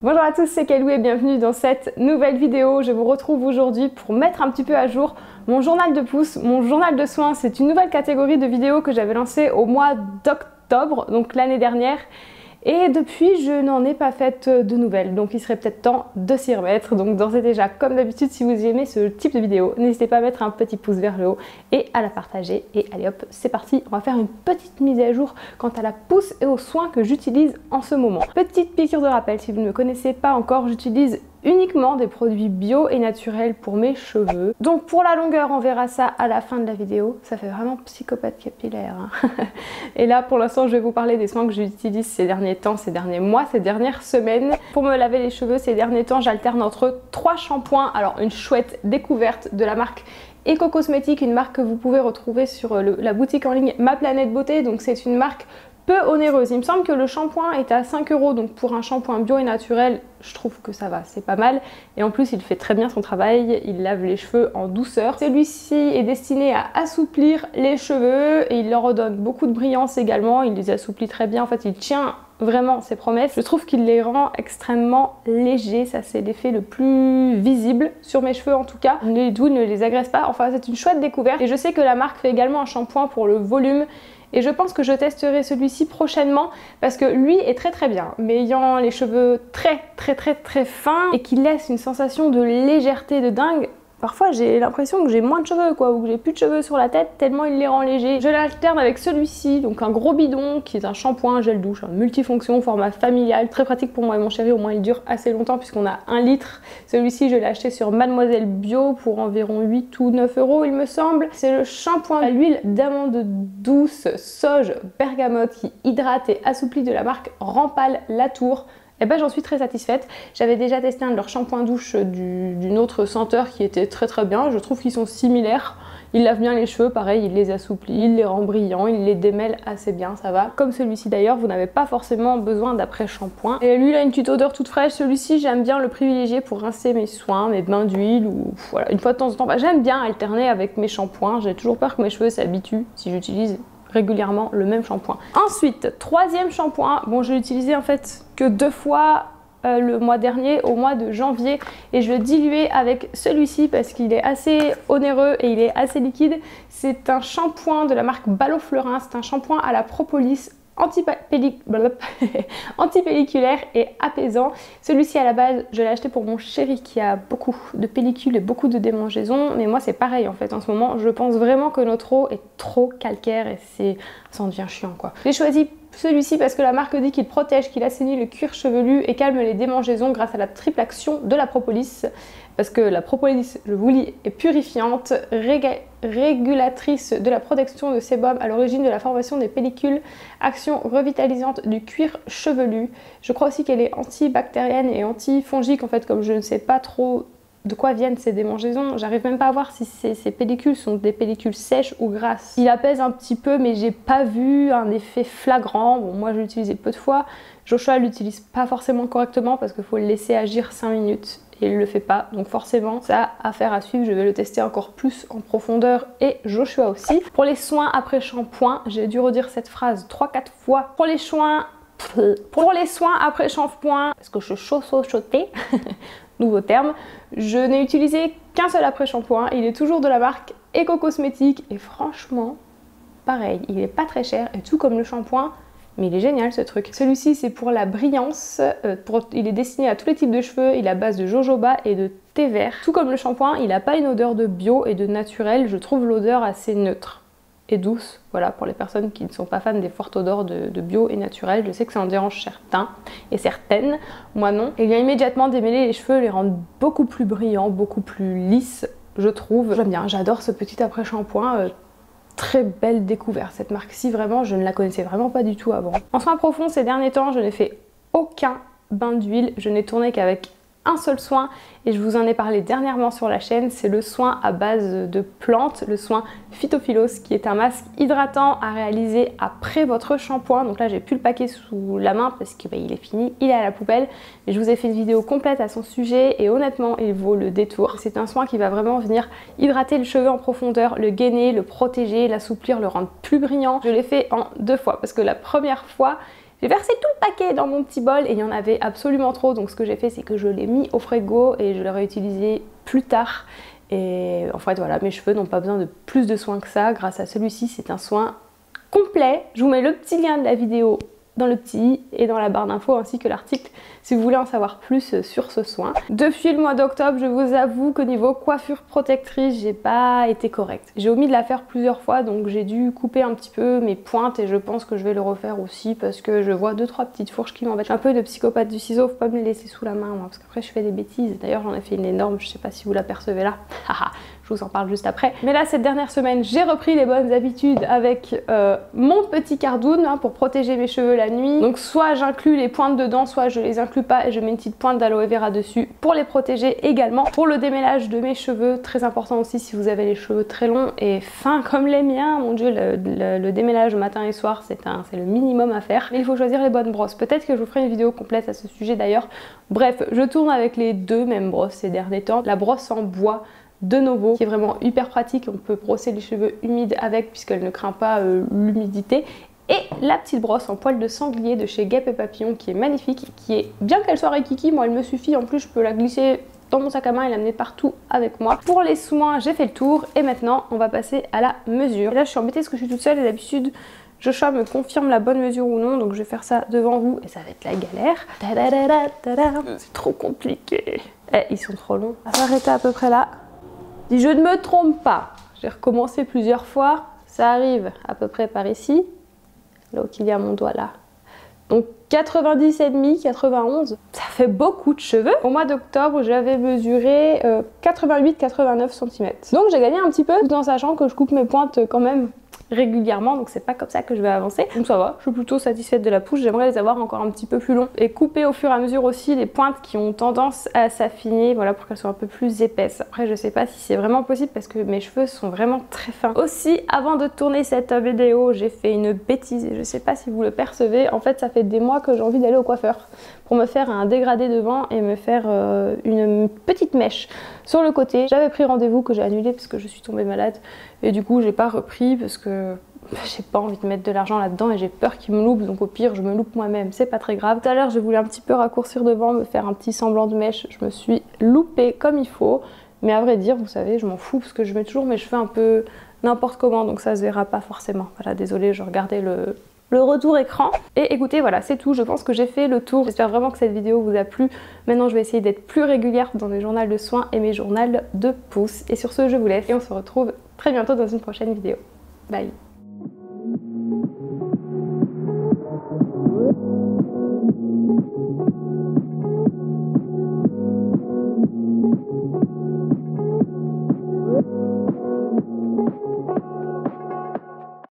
Bonjour à tous, c'est Kelou et bienvenue dans cette nouvelle vidéo. Je vous retrouve aujourd'hui pour mettre un petit peu à jour mon journal de pouce, mon journal de soins. C'est une nouvelle catégorie de vidéos que j'avais lancée au mois d'octobre, donc l'année dernière. Et depuis, je n'en ai pas fait de nouvelles, donc il serait peut-être temps de s'y remettre. Donc d'ores et déjà, comme d'habitude, si vous aimez ce type de vidéo, n'hésitez pas à mettre un petit pouce vers le haut et à la partager. Et allez hop, c'est parti, on va faire une petite mise à jour quant à la pousse et aux soins que j'utilise en ce moment. Petite piqûre de rappel, si vous ne me connaissez pas encore, j'utilise uniquement des produits bio et naturels pour mes cheveux. Donc pour la longueur, on verra ça à la fin de la vidéo. Ça fait vraiment psychopathe capillaire. Hein. Et là, pour l'instant, je vais vous parler des soins que j'utilise ces derniers temps, ces derniers mois, ces dernières semaines. Pour me laver les cheveux, ces derniers temps, j'alterne entre 3 shampoings. Alors une chouette découverte de la marque Eco Cosmétique, une marque que vous pouvez retrouver sur la boutique en ligne Ma Planète Beauté. Donc c'est une marque peu onéreuse. Il me semble que le shampoing est à 5 €, donc pour un shampoing bio et naturel, je trouve que ça va, c'est pas mal. Et en plus, il fait très bien son travail, il lave les cheveux en douceur. Celui-ci est destiné à assouplir les cheveux et il leur redonne beaucoup de brillance également. Il les assouplit très bien, en fait, il tient vraiment ses promesses. Je trouve qu'il les rend extrêmement légers, ça c'est l'effet le plus visible sur mes cheveux en tout cas. Les doux ne les agresse pas, enfin c'est une chouette découverte. Et je sais que la marque fait également un shampoing pour le volume. Et je pense que je testerai celui-ci prochainement parce que lui est très bien. Mais ayant les cheveux très fins et qui laisse une sensation de légèreté de dingue, parfois j'ai l'impression que j'ai moins de cheveux quoi, ou que j'ai plus de cheveux sur la tête tellement il les rend légers. Je l'alterne avec celui-ci, donc un gros bidon qui est un shampoing gel douche, un multifonction, format familial, très pratique pour moi et mon chéri, au moins il dure assez longtemps puisqu'on a 1 litre. Celui-ci je l'ai acheté sur Mademoiselle Bio pour environ 8 ou 9 € il me semble. C'est le shampoing à l'huile d'amande douce, sauge, bergamote qui hydrate et assouplit de la marque Rampal Latour. Et ben j'en suis très satisfaite. J'avais déjà testé un de leurs shampoings douche d'une autre senteur qui était très bien. Je trouve qu'ils sont similaires. Il lave bien les cheveux, pareil, il les assouplit, il les rend brillants, il les démêle assez bien, ça va. Comme celui-ci d'ailleurs, vous n'avez pas forcément besoin d'après-shampoing. Et lui, il a une petite odeur toute fraîche. Celui-ci, j'aime bien le privilégier pour rincer mes soins, mes bains d'huile ou voilà, une fois de temps en temps. Bah, j'aime bien alterner avec mes shampoings. J'ai toujours peur que mes cheveux s'habituent si j'utilise régulièrement le même shampoing. Ensuite, troisième shampoing, bon je l'ai utilisé en fait que 2 fois le mois dernier, au mois de janvier, et je le diluais avec celui-ci parce qu'il est assez onéreux et il est assez liquide. C'est un shampoing de la marque Ballot-Fleurin, c'est un shampoing à la propolis antipelliculaire et apaisant. Celui-ci à la base je l'ai acheté pour mon chéri qui a beaucoup de pellicules et beaucoup de démangeaisons, mais moi c'est pareil en fait en ce moment. Je pense vraiment que notre eau est trop calcaire et ça en devient chiant quoi. J'ai choisi celui-ci parce que la marque dit qu'il protège, qu'il assainit le cuir chevelu et calme les démangeaisons grâce à la triple action de la propolis. Parce que la propolis, je vous lis, est purifiante, régulatrice de la production de sébum à l'origine de la formation des pellicules, action revitalisante du cuir chevelu. Je crois aussi qu'elle est antibactérienne et antifongique en fait, comme je ne sais pas trop de quoi viennent ces démangeaisons. J'arrive même pas à voir si ces pellicules sont des pellicules sèches ou grasses. Il apaise un petit peu mais j'ai pas vu un effet flagrant. Bon moi je l'ai utilisé peu de fois. Joshua l'utilise pas forcément correctement parce qu'il faut le laisser agir 5 minutes. Et il le fait pas, donc forcément ça a affaire à suivre, je vais le tester encore plus en profondeur et Joshua aussi. Pour les soins après shampoing, j'ai dû redire cette phrase 3-4 fois. Pour les soins après shampoing, parce que je suis chaud-chaud-chauté, nouveau terme, je n'ai utilisé qu'un seul après shampoing, il est toujours de la marque Eco Cosmétique et franchement, pareil, il est pas très cher et tout comme le shampoing. Mais il est génial ce truc. Celui-ci c'est pour la brillance, il est destiné à tous les types de cheveux, il est à base de jojoba et de thé vert. Tout comme le shampoing, il n'a pas une odeur de bio et de naturel, je trouve l'odeur assez neutre et douce. Voilà, pour les personnes qui ne sont pas fans des fortes odeurs de bio et naturel, je sais que ça en dérange certains et certaines, moi non. Et il vient immédiatement démêler les cheveux, les rendre beaucoup plus brillants, beaucoup plus lisses, je trouve. J'aime bien, j'adore ce petit après-shampoing. Très belle découverte cette marque-ci, vraiment je ne la connaissais vraiment pas du tout avant. En soins profonds ces derniers temps je n'ai fait aucun bain d'huile, je n'ai tourné qu'avec un seul soin et je vous en ai parlé dernièrement sur la chaîne, c'est le soin à base de plantes, le soin Phytophilos qui est un masque hydratant à réaliser après votre shampoing. Donc là j'ai plus le paquet sous la main parce que il est fini, il est à la poubelle, mais je vous ai fait une vidéo complète à son sujet et honnêtement il vaut le détour. C'est un soin qui va vraiment venir hydrater le cheveu en profondeur, le gainer, le protéger, l'assouplir, le rendre plus brillant. Je l'ai fait en 2 fois parce que la première fois J'ai versé tout le paquet dans mon petit bol et il y en avait absolument trop. Donc ce que j'ai fait, c'est que je l'ai mis au frigo et je l'ai réutilisé plus tard. Et en fait voilà, mes cheveux n'ont pas besoin de plus de soins que ça. Grâce à celui-ci, c'est un soin complet. Je vous mets le petit lien de la vidéo dans le petit et dans la barre d'infos ainsi que l'article si vous voulez en savoir plus sur ce soin. Depuis le mois d'octobre, je vous avoue qu'au niveau coiffure protectrice, j'ai pas été correcte. J'ai omis de la faire plusieurs fois, donc j'ai dû couper un petit peu mes pointes et je pense que je vais le refaire aussi parce que je vois 2-3 petites fourches qui m'embêtent. Un peu de psychopathe du ciseau, faut pas me les laisser sous la main moi, parce qu'après je fais des bêtises. D'ailleurs j'en ai fait une énorme, je sais pas si vous l'apercevez là. Je vous en parle juste après. Mais là, cette dernière semaine, j'ai repris les bonnes habitudes avec mon petit cardoon hein, pour protéger mes cheveux la nuit. Donc soit j'inclus les pointes dedans, soit je les inclus pas et je mets une petite pointe d'aloe vera dessus pour les protéger également. Pour le démêlage de mes cheveux, très important aussi si vous avez les cheveux très longs et fins comme les miens. Mon dieu, le démêlage matin et soir, c'est le minimum à faire. Mais il faut choisir les bonnes brosses. Peut-être que je vous ferai une vidéo complète à ce sujet d'ailleurs. Bref, je tourne avec les deux mêmes brosses ces derniers temps. La brosse en bois de Novo, qui est vraiment hyper pratique, on peut brosser les cheveux humides avec puisqu'elle ne craint pas l'humidité. Et la petite brosse en poil de sanglier de chez Guêpe et Papillon qui est magnifique, qui est, bien qu'elle soit rikiki, moi elle me suffit, en plus je peux la glisser dans mon sac à main et l'amener partout avec moi. Pour les soins, j'ai fait le tour et maintenant on va passer à la mesure. Et là je suis embêtée parce que je suis toute seule et d'habitude Joshua me confirme la bonne mesure ou non, donc je vais faire ça devant vous et ça va être la galère. C'est trop compliqué. Eh, ils sont trop longs. On va s'arrêter à peu près là. Si je ne me trompe pas, j'ai recommencé plusieurs fois, ça arrive à peu près par ici, là où il y a mon doigt là. Donc 90,5, 91, ça fait beaucoup de cheveux. Au mois d'octobre, j'avais mesuré 88-89 cm. Donc j'ai gagné un petit peu tout en sachant que je coupe mes pointes quand même régulièrement, donc c'est pas comme ça que je vais avancer. Donc ça va, je suis plutôt satisfaite de la pousse, j'aimerais les avoir encore un petit peu plus longs et couper au fur et à mesure aussi les pointes qui ont tendance à s'affiner, voilà, pour qu'elles soient un peu plus épaisses. Après je sais pas si c'est vraiment possible parce que mes cheveux sont vraiment très fins. Aussi, avant de tourner cette vidéo, j'ai fait une bêtise et je sais pas si vous le percevez, en fait ça fait des mois que j'ai envie d'aller au coiffeur pour me faire un dégradé devant et me faire une petite mèche sur le côté. J'avais pris rendez-vous que j'ai annulé parce que je suis tombée malade et du coup j'ai pas repris parce que j'ai pas envie de mettre de l'argent là-dedans et j'ai peur qu'il me loupe, donc au pire je me loupe moi-même, c'est pas très grave. Tout à l'heure je voulais un petit peu raccourcir devant, me faire un petit semblant de mèche, je me suis loupée comme il faut, mais à vrai dire vous savez je m'en fous parce que je mets toujours mes cheveux un peu n'importe comment, donc ça se verra pas forcément. Voilà, désolée, je regardais le retour écran. Et écoutez, voilà, c'est tout. Je pense que j'ai fait le tour. J'espère vraiment que cette vidéo vous a plu. Maintenant, je vais essayer d'être plus régulière dans mes journaux de soins et mes journaux de pouces. Et sur ce, je vous laisse et on se retrouve très bientôt dans une prochaine vidéo. Bye!